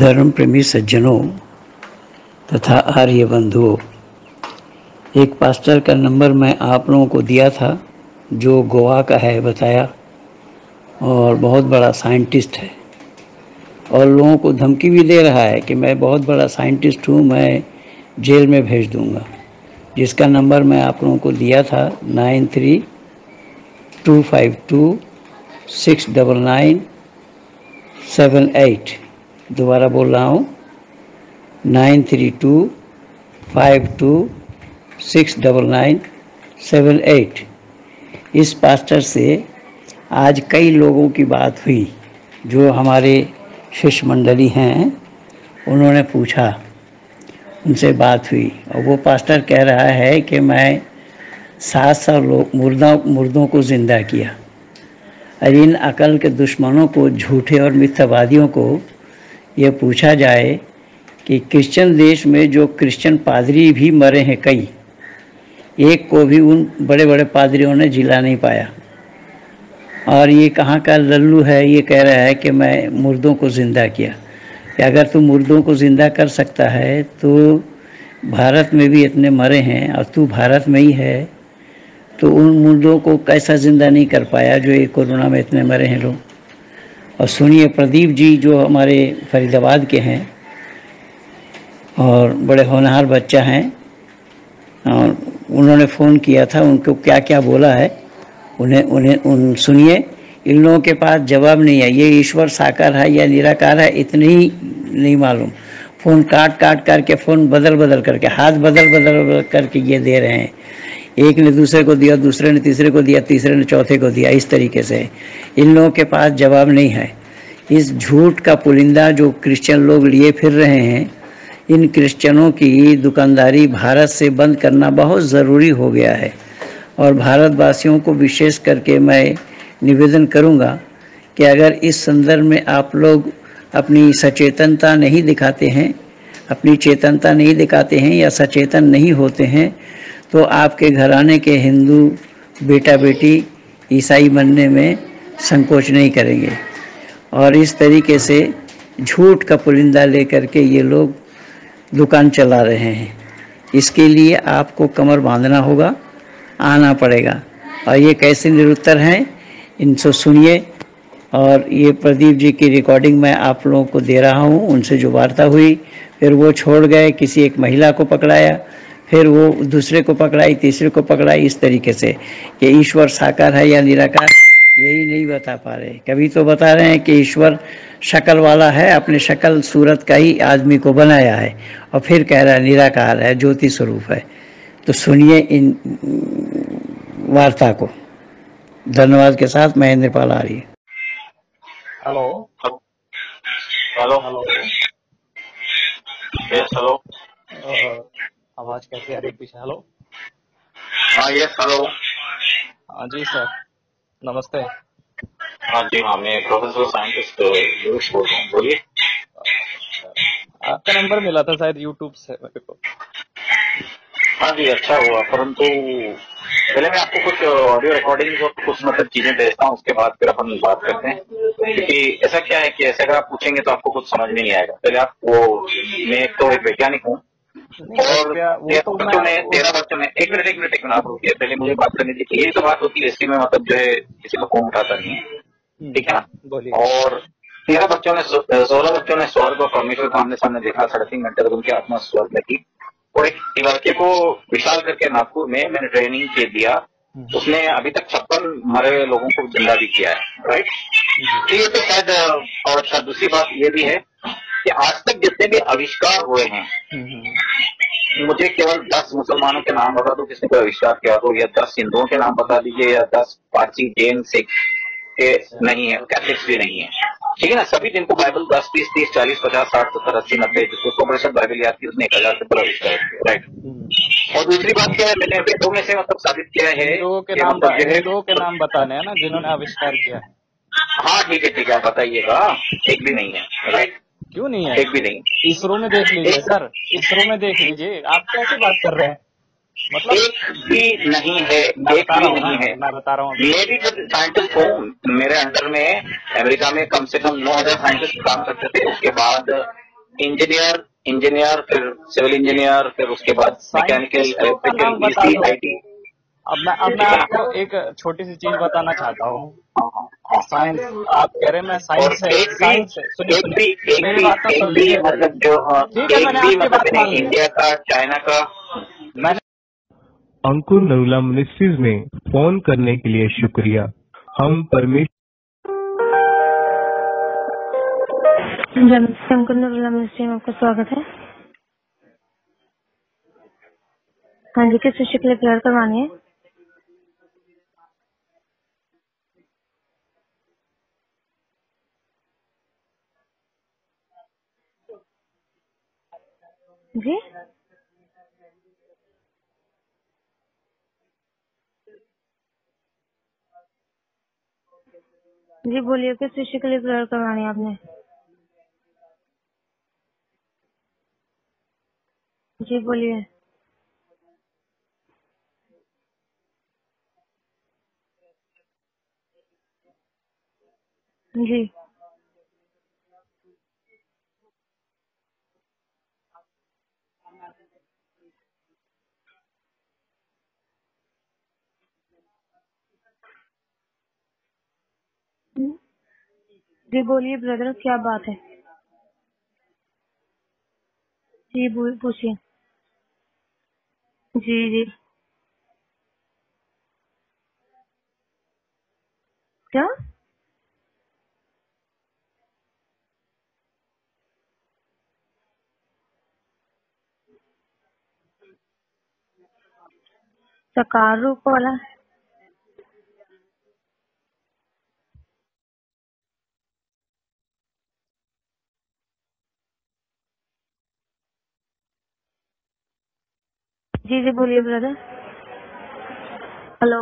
धर्म प्रेमी सज्जनों तथा आर्य बंधुओं, एक पास्टर का नंबर मैं आप लोगों को दिया था जो गोवा का है बताया और बहुत बड़ा साइंटिस्ट है और लोगों को धमकी भी दे रहा है कि मैं बहुत बड़ा साइंटिस्ट हूँ, मैं जेल में भेज दूँगा। जिसका नंबर मैं आप लोगों को दिया था 9325269978। दोबारा बोल रहा हूँ 9325269978। इस पास्टर से आज कई लोगों की बात हुई जो हमारे शिष्य मंडली हैं, उन्होंने पूछा, उनसे बात हुई और वो पास्टर कह रहा है कि मैं 700 मुर्दों को ज़िंदा किया। और इन अकल के दुश्मनों को, झूठे और मिथ्यावादियों को ये पूछा जाए कि क्रिश्चियन देश में जो क्रिश्चियन पादरी भी मरे हैं कई, एक को भी उन बड़े बड़े पादरियों ने जिला नहीं पाया। और ये कहाँ का लल्लू है, ये कह रहा है कि मैं मुर्दों को ज़िंदा किया। कि अगर तू मुर्दों को ज़िंदा कर सकता है तो भारत में भी इतने मरे हैं और तू भारत में ही है, तो उन मुर्दों को कैसा ज़िंदा नहीं कर पाया जो ये कोरोना में इतने मरे हैं लोग। और सुनिए, प्रदीप जी जो हमारे फरीदाबाद के हैं और बड़े होनहार बच्चा हैं, और उन्होंने फ़ोन किया था, उनको क्या क्या बोला है उन सुनिए। इन लोगों के पास जवाब नहीं है, ये ईश्वर साकार है या निराकार है इतने ही नहीं मालूम। फ़ोन काट करके, फ़ोन बदल करके, हाथ बदल करके ये दे रहे हैं। एक ने दूसरे को दिया, दूसरे ने तीसरे को दिया, तीसरे ने चौथे को दिया। इस तरीके से इन लोगों के पास जवाब नहीं है। इस झूठ का पुलिंदा जो क्रिश्चियन लोग लिए फिर रहे हैं, इन क्रिश्चियनों की दुकानदारी भारत से बंद करना बहुत ज़रूरी हो गया है। और भारतवासियों को विशेष करके मैं निवेदन करूंगा कि अगर इस संदर्भ में आप लोग अपनी सचेतनता नहीं दिखाते हैं, अपनी चेतनता नहीं दिखाते हैं या सचेतन नहीं होते हैं, तो आपके घराने के हिंदू बेटा बेटी ईसाई बनने में संकोच नहीं करेंगे। और इस तरीके से झूठ का पुलिंदा लेकर के ये लोग दुकान चला रहे हैं। इसके लिए आपको कमर बांधना होगा, आना पड़ेगा। और ये कैसे निरुत्तर हैं इनसे सुनिए। और ये प्रदीप जी की रिकॉर्डिंग मैं आप लोगों को दे रहा हूँ, उनसे जो वार्ता हुई। फिर वो छोड़ गए, किसी एक महिला को पकड़ाया, फिर वो दूसरे को पकड़ाई, तीसरे को पकड़ाई। इस तरीके से कि ईश्वर साकार है या निराकार, यही नहीं बता पा रहे। कभी तो बता रहे हैं कि ईश्वर शक्ल वाला है, अपने शक्ल सूरत का ही आदमी को बनाया है, और फिर कह रहा है निराकार है, ज्योति स्वरूप है। तो सुनिए इन वार्ता को। धन्यवाद के साथ Mahendra Pal Arya. Hello hello hello yes hello. आवाज कैसी आ रही है पीछे? हेलो। हाँ यस हेलो। हाँ जी सर, नमस्ते। हाँ जी हाँ, मैं प्रोफेसर साइंटिस्ट यूनुस बोल रहा हूँ, बोलिए। आपका नंबर मिला था शायद यूट्यूब से मेरे को। हाँ जी, अच्छा हुआ, परंतु पहले मैं आपको कुछ ऑडियो रिकॉर्डिंग और कुछ मतलब चीजें भेजता हूँ, उसके बाद फिर अपन बात करते हैं। क्योंकि ऐसा क्या है कि ऐसे अगर आप पूछेंगे तो आपको कुछ समझ में नहीं आएगा। पहले आप वो, मैं तो एक वैज्ञानिक हूँ और 13 बच्चों में एक मिनट आप रुकिए, पहले मुझे बात करनी थी कि ये तो बात होती है, इसलिए मैं मतलब जो है किसी को फोन उठाता नहीं है, ठीक है ना। और 16 बच्चों ने स्वर्ग और परमेश्वर को आमने सामने देखा, 3.5 घंटे तक उनकी आत्मा स्वर्ग में थी। और एक लड़के को विशाल करके नागपुर में मैंने ट्रेनिंग के दिया, उसने अभी तक 56 मरे हुए लोगों को जिंदा भी किया है, राइट। ये तो शायद, और शायद दूसरी बात ये भी है कि आज तक जितने भी आविष्कार हुए हैं, मुझे केवल 10 मुसलमानों के नाम बता दो किसने कोई आविष्कार किया हो, या 10 हिंदुओं के नाम बता दीजिए, या 10 पारसी, जैन, सिख के नहीं है, कैथलिक्स भी नहीं है, ठीक है ना। सभी जिनको बाइबल 10, 20, 30, 40, 50, 60, 70, 80, 90 जिसको 100% बाइबल याद की, उसने 1000 से ऊपर आविष्कार किया, राइट। और दूसरी बात क्या है, मैंने वेदों में से मतलब साबित किया है हिंदुओं के नाम बताने हैं ना जिन्होंने आविष्कार किया है। हाँ ठीक है, आप बताइएगा। एक भी नहीं है, राइट। क्यों नहीं है? एक भी नहीं। इसरो में देख लीजिए सर, इसरो में देख लीजिए। आप कैसे बात कर रहे हैं? मतलब एक भी नहीं है, एक भी नहीं है। मैं बता रहा हूँ, मैं भी जब साइंटिस्ट हूँ, मेरे अंडर में अमेरिका में कम से कम 9,000 साइंटिस्ट काम करते थे। उसके बाद इंजीनियर इंजीनियर फिर सिविल इंजीनियर फिर उसके बाद मैकेनिकल साइंटिस्टों का इलेक्ट्रिकल नाम बता ईसी दो। आईटी। अब मैं आपको एक छोटी सी चीज बताना चाहता हूँ। साइंस आप कह रहे हैं, मैं और साइंस से सुनिए सुनिए, मेरी बात तो एक सुन भी लीजिए। मतलब जो ठीक है, एक मैंने भी आपकी मतलब बात मान ली। इंडिया का चाइना का मैंने अंकुर नरूला मिनिस्ट्रीज में फोन करने के लिए शुक्रिया। हम परमेश्वर अंकुर नरूला मिनिस्ट्री में आपका स्वागत है। हाँ जी, किस विषय के लिए प्रेयर करवानी है? जी जी बोलिए, किस विषय के लिए प्रेयर करवानी है आपने? जी बोलिए। जी जी बोलिए ब्रदर, क्या बात है? जी पूछिए। जी जी क्या? साकार रूप वाला? जी जी बोलिए ब्रदर। हेलो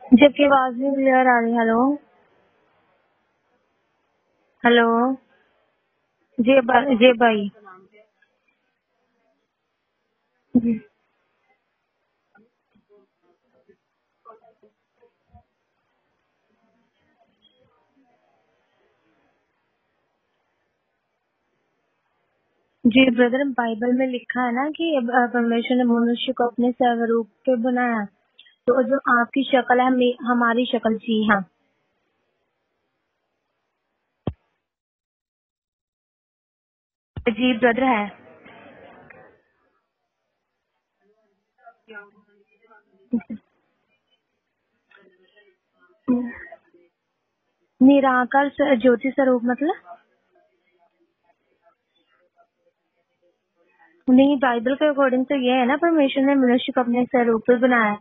जी, आपकी आवाज नहीं क्लियर आ रही। हेलो हेलो जी भाई। जी जी ब्रदर, बाइबल में लिखा है ना कि परमेश्वर ने मनुष्य को अपने स्वरूप पे बनाया। तो जो आपकी शक्ल है, हमारी शक्ल। जी हाँ जी ब्रदर है। निराकार ज्योति स्वरूप मतलब? नहीं, बाइबल के अकॉर्डिंग तो ये है ना, परमेश्वर ने मनुष्य को अपने स्वरूप पे बनाया।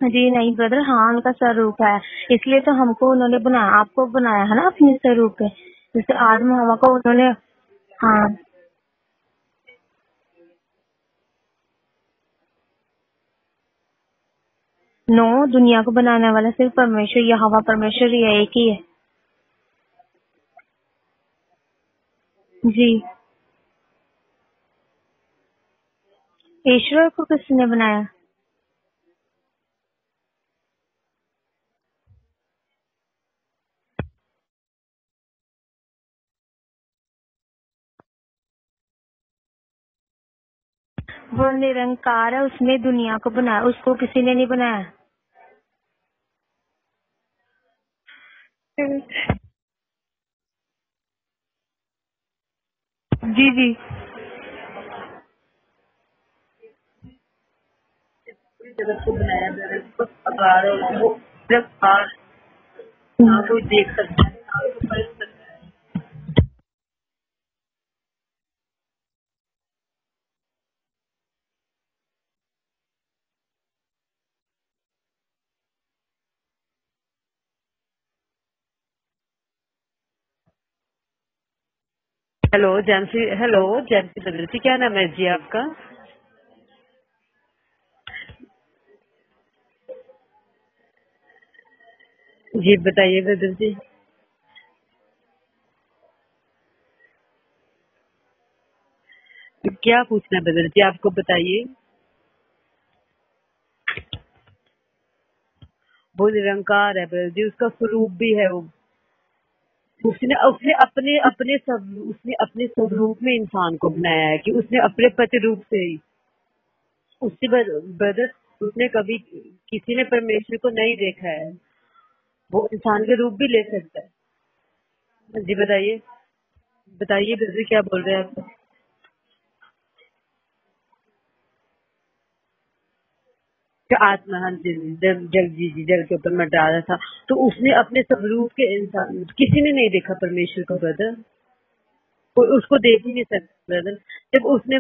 जी नहीं ब्रदर, हाँ उनका स्वरूप है, इसलिए तो हमको उन्होंने बनाया, आपको बनाया है ना अपने स्वरूप पे। जैसे आदम हवा को उन्होंने। हाँ नो, दुनिया को बनाने वाला सिर्फ परमेश्वर, यहोवा परमेश्वर ही है, एक ही है। जी, ईश्वर को किसने बनाया? वो निरंकार है, उसने दुनिया को बनाया, उसको किसी ने नहीं बनाया। जी जी जगत को बनाया, जगत को आकार है, वो सिर्फ ना कोई देख सकता है ना कोई पढ़ सकता है। हेलो जैंसी बदलती, क्या नाम है जी आपका? जी बताइए ब्रदर जी। क्या पूछना है ब्रदर जी, आपको बताइए। वो निरंकार है ब्रदर जी, उसका स्वरूप भी है वो। उसने उसने अपने अपने सब उसने अपने स्वरूप में इंसान को बनाया है, कि उसने अपने प्रतिरूप से ही उससे ब्रदर, उसने कभी किसी ने परमेश्वर को नहीं देखा है, वो इंसान के रूप भी ले सकता है। जी बताइए, बताइए ब्रदर क्या बोल रहे हैं आप? कि आत्मा, हाँ जी, जल के ऊपर मैं डाला था, तो उसने अपने स्वरूप के इंसान, किसी ने नहीं देखा परमेश्वर को ब्रदर, कोई उसको देख ही नहीं सकता ब्रदर। जब उसने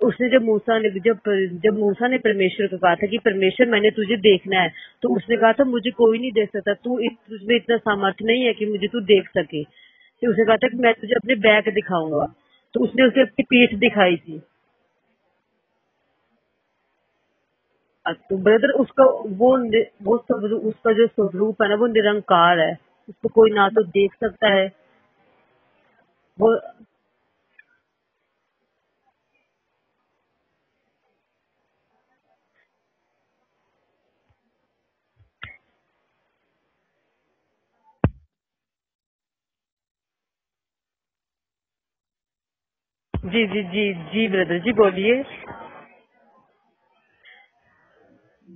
उसने जब मूसा ने परमेश्वर को कहा था कि परमेश्वर मैंने तुझे देखना है, तो उसने कहा था मुझे कोई नहीं देख सकता, तुझमें इतना सामर्थ्य नहीं है कि मुझे तू देख सके। तो उसने कहा था कि मैं तुझे अपने बैक दिखाऊंगा, तो उसने उसे अपनी पीठ दिखाई थी। तो ब्रदर उसका उसका जो स्वरूप है ना, वो निरंकार है, उसको कोई ना तो देख सकता है वो। जी जी जी जी ब्रदर जी बोलिए।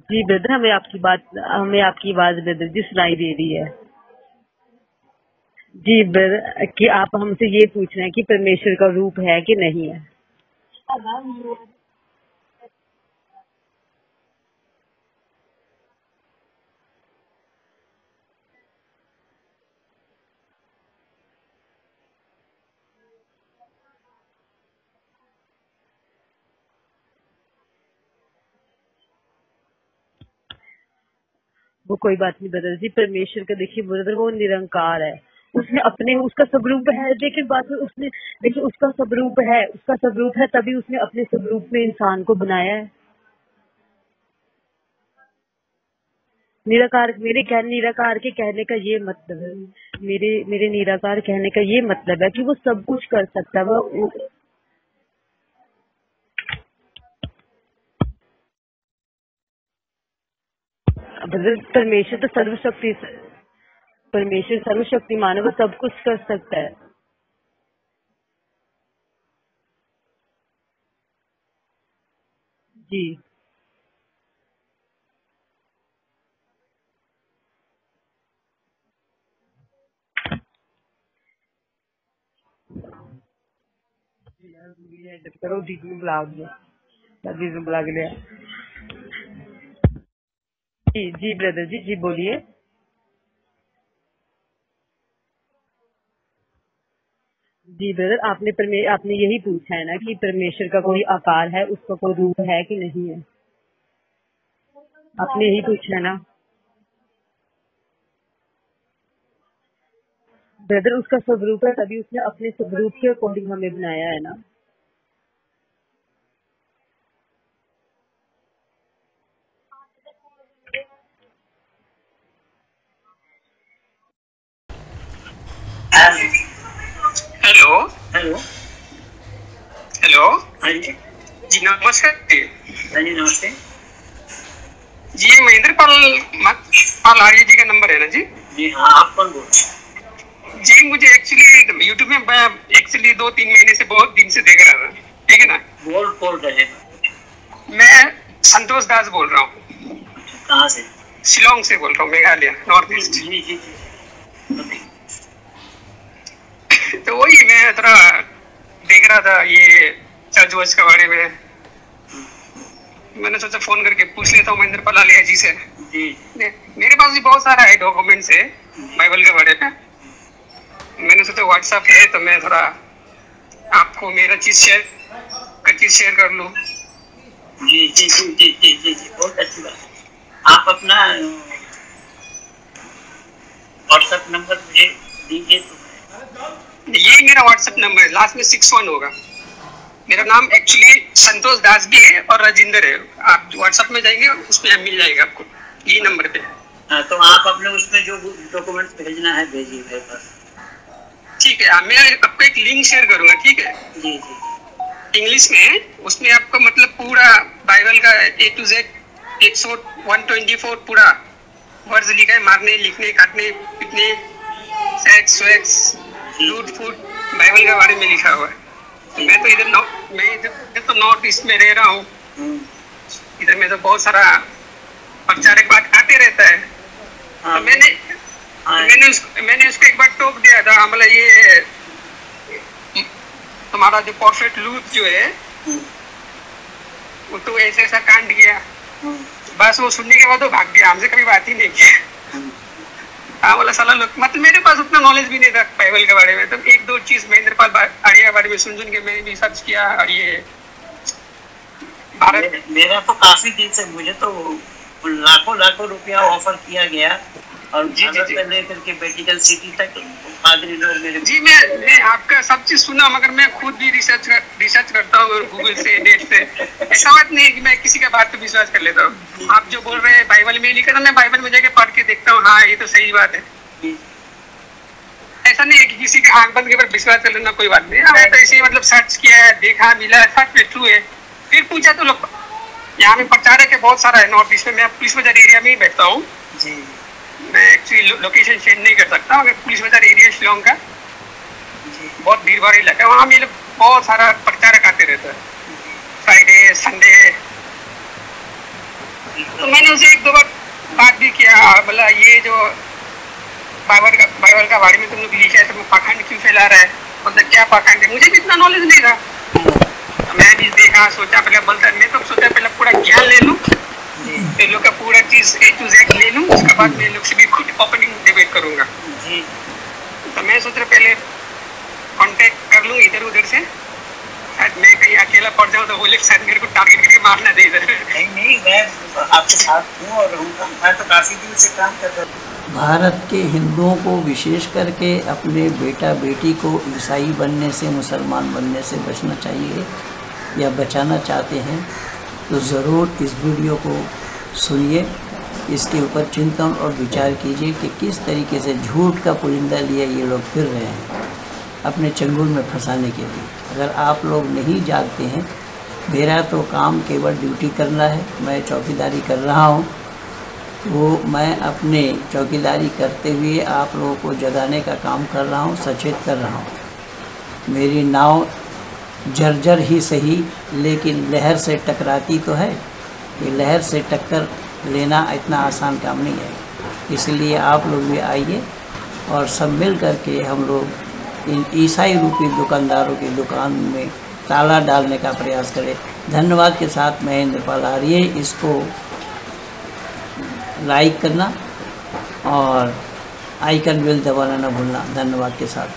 जी ब्रदर, हमें आपकी आवाज ब्रदर जी सुनाई दे रही है। जी ब्रदर, कि आप हमसे ये पूछ रहे हैं कि परमेश्वर का रूप है कि नहीं है। वो कोई बात नहीं ब्रदर जी, परमेश्वर का देखिए ब्रदर, वो निरंकार है, उसने अपने उसका स्वरूप है। देखिए बात है, उसने देखिए उसका स्वरूप है, तभी उसने अपने स्वरूप में इंसान को बनाया है। निराकार के कहने का ये मतलब है, मेरे निराकार कहने का ये मतलब है कि वो सब कुछ कर सकता है। वो ब्रदर, परमेश्वर सर्वशक्तिमान है, वो सब कुछ कर सकता है। जी करो, दीदी ने बुला दिया, दीदी ने बुला के लिया। जी जी ब्रदर जी, जी बोलिए। जी ब्रदर, आपने यही पूछा है ना कि परमेश्वर का कोई आकार है, उसका कोई रूप है कि नहीं है, आपने यही पूछा है ना ब्रदर। उसका स्वरूप है, तभी उसने अपने स्वरूप के अकॉर्डिंग हमें बनाया है ना। Hello hello. हेलो। हाँ जी। जी नमस्कार जी। हाँ जी नमस्ते। जी ये महेंद्र पाल आर्य जी का नंबर है ना जी? जी हाँ, आप कौन बोल रहे हैं? जी मुझे एक्चुअली यूट्यूब में मैं 2-3 महीने से बहुत दिन से देख रहा था, ठीक है ना। बोल रहे हैं? मैं संतोष दास बोल रहा हूँ। कहाँ से? शिलोंग से बोल रहा हूँ, मेघालय नॉर्थ ईस्ट। जी जी जी। तो वही मैं थोड़ा देख रहा था ये चर्च वर्च के बारे में, मैंने सोचा फोन करके पूछ लेता हूँ महेंद्र पाल आर्य जी से। जी। मेरे पास भी बहुत सारा है डॉक्यूमेंट्स है बाइबल के बारे में, मैंने सोचा व्हाट्सएप है तो मैं थोड़ा आपको मेरा चीज शेयर कर लूँ। जी जी जी जी जी जी जी, बहुत अच्छी बात है। आप अपना व्हाट्सएप नंबर मुझे दीजिए तो। ये मेरा व्हाट्सएप नंबर है, लास्ट में 61 होगा। मेरा नाम एक्चुअली संतोष दास भी है और राजेंद्र है। आप व्हाट्सएप में जाएंगे उसमें मिल जाएगा आपको, यही नंबर पे। हाँ, तो आप अपने उसमें जो डॉक्यूमेंट्स भेजना है भेजिए मेरे पास। ठीक है, मैं आपको एक लिंक शेयर करूंगा, ठीक है? जी जी। इंग्लिश में, उसमें आपको मतलब पूरा बाइबल का A to Z 124 पूरा वर्ड्स लिखा है, मारने, लिखने, काटने, पीटने, सेक्स वेक्स, लूट फूट, बाइबल के बारे में लिखा हुआ है। तो मैं तो इधर तो नॉर्थ ईस्ट में रह रहा हूँ, इधर में तो बहुत सारा प्रचारक बात आते रहता है। तो मैंने उसको एक बार टोक दिया था, मतलब ये तुम्हारा जो प्रॉफिट लूट जो है वो तो ऐसा कांड किया, बस वो सुनने के बाद वो भाग गया, हमसे कभी बात ही नहीं किया। हाँ बोला साला लोग, मतलब मेरे पास उतना नॉलेज भी नहीं था बाइबल के बारे में। तो एक दो चीज महेंद्रपाल आर्या के बारे में सुन के मैंने भी सर्च किया। और ये भारत मेरा तो काफी दिन से, मुझे तो लाखों रुपया ऑफर किया गया और भारत में लेकर के वेटिकन सिटी तक पादरी लोग मेरे। जी मैं आपका सब चीज सुना, मगर मैं खुद भी रिसर्च करता हूँ गूगल से, नेट से। ऐसा बात नहीं है कि मैं किसी का बात पे विश्वास कर लेता हूँ। आप जो बोल रहे हैं बाइबल में लिखा था, मैं बाइबल में जाके पढ़ के देखता हूँ, हाँ ये तो सही बात है। ऐसा नहीं है कि किसी के आंख बंद के ऊपर विश्वास कर लेना कोई बात नहीं। मैं तो ऐसे ही मतलब सर्च किया है, देखा, मिला, सच में ट्रू है। फिर पूछा तो लोग, यहाँ में प्रचारक है बहुत सारा है नॉर्थ ईस्ट में। मैं पुलिस बाजार एरिया में ही बैठता हूँ, मैं एक्चुअली लोकेशन शेयर नहीं कर सकता, मगर पुलिस बाजार एरिया शिलोंग का बहुत भीड़ भाड़ इलाका है। वहाँ मेरे बहुत सारा प्रचारक आते रहता है, फ्राइडे संडे। तो मैंने उसे एक दो बार बात भी किया, बोला ये जो बाइबल का बारे में तुम लोग लिखा है, तो पाखंड क्यों फैला रहा है, मतलब क्या पाखंड है। मुझे भी इतना नॉलेज नहीं था, मैं भी देखा, सोचा पहले बोलता, मैं तो सोचा पहले पूरा ज्ञान ले लूँ, इन लोग का पूरा चीज A to Z ले लूँ, उसके बाद मैं लोग से भी खुद ओपनिंग डिबेट करूंगा। तो मैं सोच रहा पहले कांटेक्ट कर लूँ इधर उधर से, शायद मैं कहीं अकेला पड़ जाऊँ तो बोले शायद मेरे को टारगेट करके मारना दे इधर। नहीं, मैं आपके साथ हूँ और रहूँगा। मैं तो काफी दिन से काम कर रहा हूँ। भारत के हिंदुओं को विशेष करके अपने बेटा बेटी को ईसाई बनने से, मुसलमान बनने से बचना चाहिए या बचाना चाहते हैं तो ज़रूर इस वीडियो को सुनिए, इसके ऊपर चिंतन और विचार कीजिए कि किस तरीके से झूठ का पुलिंदा लिए ये लोग फिर रहे हैं अपने चंगुल में फंसाने के लिए। अगर आप लोग नहीं जागते हैं, मेरा तो काम केवल ड्यूटी करना है, मैं चौकीदारी कर रहा हूँ, तो मैं अपने चौकीदारी करते हुए आप लोगों को जगाने का काम कर रहा हूँ, सचेत कर रहा हूँ। मेरी नाव जर्जर ही सही लेकिन लहर से टकराती तो है। ये लहर से टक्कर लेना इतना आसान काम नहीं है। इसलिए आप लोग भी आइए और सब मिल करके हम लोग इन ईसाई रूपी दुकानदारों की दुकान में ताला डालने का प्रयास करें। धन्यवाद के साथ महेंद्रपाल आर्य, इसको लाइक करना और आइकन बेल दबाना न भूलना। धन्यवाद के साथ।